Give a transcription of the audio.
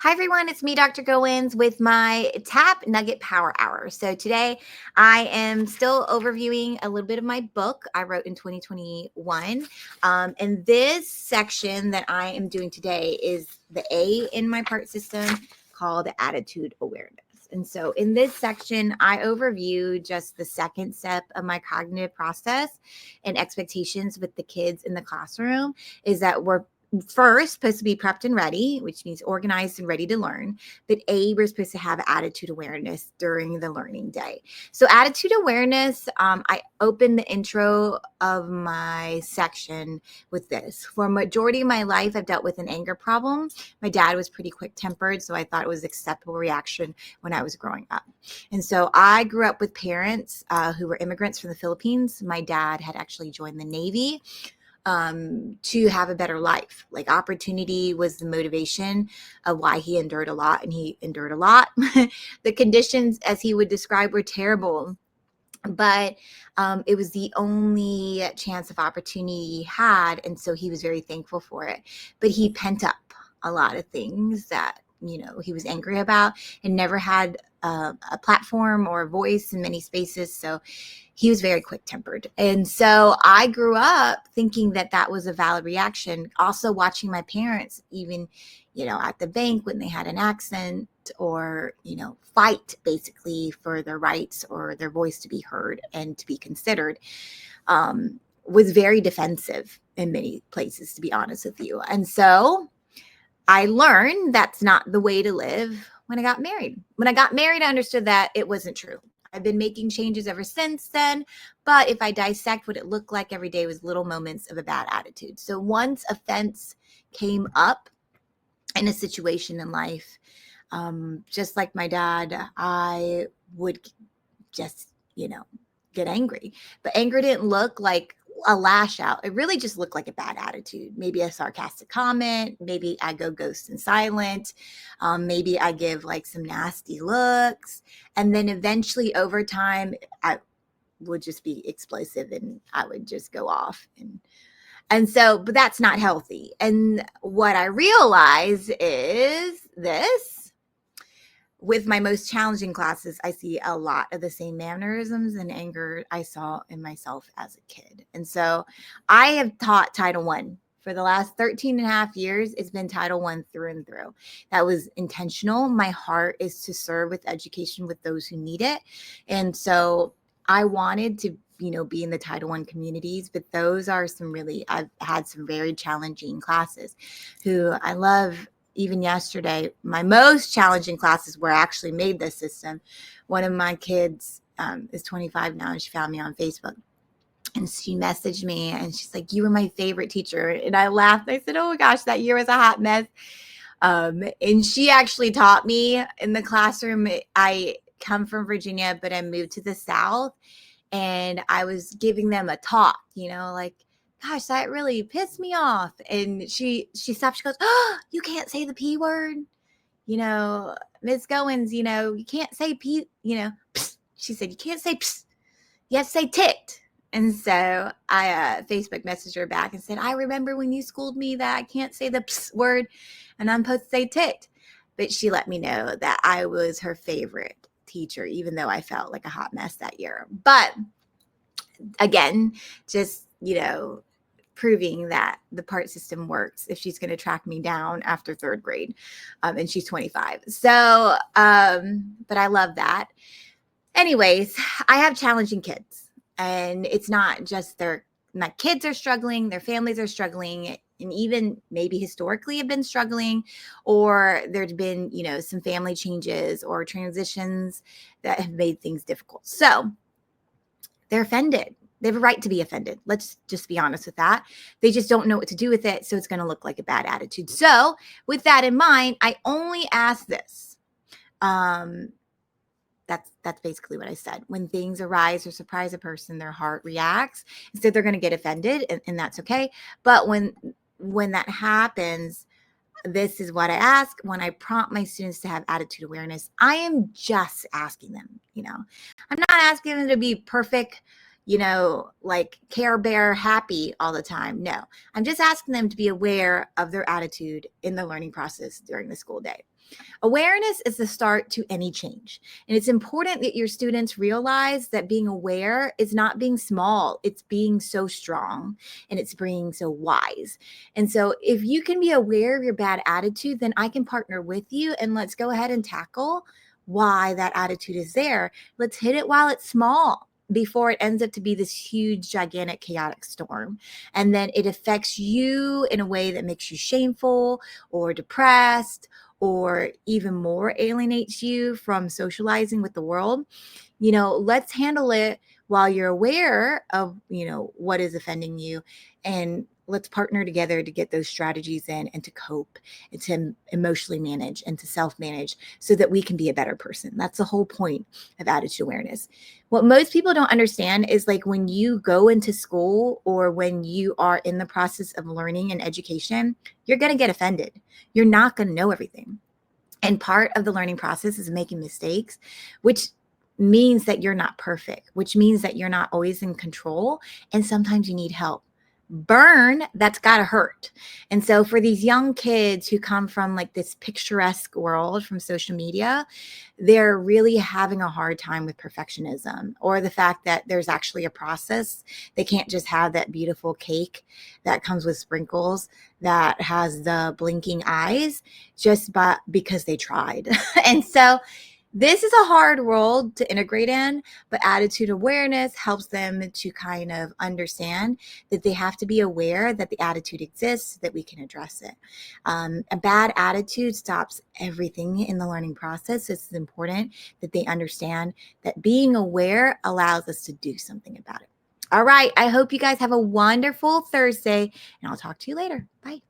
Hi, everyone. It's me, Dr. Goins, with my Tap Nugget Power Hour. So today I am still overviewing a little bit of my book I wrote in 2021. And this section that I am doing today is the A in my part system called Attitude Awareness. And so in this section, I overview just the second step of my cognitive process and expectations with the kids in the classroom is that we're first supposed to be prepped and ready, which means organized and ready to learn. But we're supposed to have attitude awareness during the learning day. So attitude awareness, I open the intro of my section with this. For a majority of my life, I've dealt with an anger problem. My dad was pretty quick tempered, so I thought it was an acceptable reaction when I was growing up. And so I grew up with parents who were immigrants from the Philippines. My dad had actually joined the Navy to have a better life. Like opportunity was the motivation of why he endured a lot, and he endured a lot. The conditions, as he would describe, were terrible, but it was the only chance of opportunity he had, and so he was very thankful for it. But he pent up a lot of things that he was angry about and never had a platform or a voice in many spaces. So he was very quick tempered. And so I grew up thinking that that was a valid reaction. Also watching my parents, even, at the bank when they had an accident or, fight basically for their rights or their voice to be heard and to be considered, was very defensive in many places, to be honest with you. And so I learned that's not the way to live when I got married. When I got married, I understood that it wasn't true. I've been making changes ever since then, but if I dissect what it looked like every day was little moments of a bad attitude. So once offense came up in a situation in life, just like my dad, I would just, get angry. But anger didn't look like a lash out. It really just looked like a bad attitude. Maybe a sarcastic comment. Maybe I go ghost and silent. Maybe I give like some nasty looks. And then eventually over time, I would just be explosive and I would just go off. And so, but that's not healthy. And what I realize is this. With my most challenging classes, I see a lot of the same mannerisms and anger I saw in myself as a kid. And so I have taught Title I. For the last 13 and a half years, it's been Title I through and through. That was intentional. My heart is to serve with education with those who need it. And so I wanted to be in the Title I communities, but those are I've had some very challenging classes who I love. Even yesterday, my most challenging classes where I actually made this system. One of my kids is 25 now, and she found me on Facebook. And she messaged me, and she's like, "You were my favorite teacher." And I laughed. I said, "Oh my gosh, that year was a hot mess." And she actually taught me in the classroom. I come from Virginia, but I moved to the South, and I was giving them a talk, like, gosh, that really pissed me off. And she stopped. She goes, "Oh, you can't say the P word. Ms. Goins, you can't say P, psst." She said, "You can't say psst. You have to say ticked." And so I Facebook messaged her back and said, "I remember when you schooled me that I can't say the psst word and I'm supposed to say ticked." But she let me know that I was her favorite teacher, even though I felt like a hot mess that year. But again, just, proving that the part system works if she's going to track me down after third grade. And she's 25. So, but I love that. Anyways, I have challenging kids, and it's not just my kids are struggling, their families are struggling, and even maybe historically have been struggling, or there's been, some family changes or transitions that have made things difficult. So they're offended. They have a right to be offended. Let's just be honest with that. They just don't know what to do with it. So it's going to look like a bad attitude. So with that in mind, I only ask this. That's basically what I said. When things arise or surprise a person, their heart reacts. So they're going to get offended, and that's okay. But when that happens, this is what I ask when I prompt my students to have attitude awareness. I am just asking them, I'm not asking them to be perfect, like Care Bear happy all the time. No, I'm just asking them to be aware of their attitude in the learning process during the school day. Awareness is the start to any change. And it's important that your students realize that being aware is not being small, it's being so strong and it's being so wise. And so, if you can be aware of your bad attitude, then I can partner with you and let's go ahead and tackle why that attitude is there. Let's hit it while it's small before it ends up to be this huge, gigantic, chaotic storm. And then it affects you in a way that makes you shameful or depressed or even more alienates you from socializing with the world. Let's handle it while you're aware of, what is offending you. And let's partner together to get those strategies in and to cope and to emotionally manage and to self manage so that we can be a better person. That's the whole point of attitude awareness. What most people don't understand is like when you go into school or when you are in the process of learning and education, you're going to get offended. You're not going to know everything. And part of the learning process is making mistakes, which means that you're not perfect, which means that you're not always in control. And sometimes you need help. Burn, that's got to hurt. And so for these young kids who come from like this picturesque world from social media, they're really having a hard time with perfectionism or the fact that there's actually a process. They can't just have that beautiful cake that comes with sprinkles that has the blinking eyes just because they tried. And so this is a hard world to integrate in, but attitude awareness helps them to kind of understand that they have to be aware that the attitude exists, so that we can address it. A bad attitude stops everything in the learning process. It's important that they understand that being aware allows us to do something about it. All right. I hope you guys have a wonderful Thursday, and I'll talk to you later. Bye.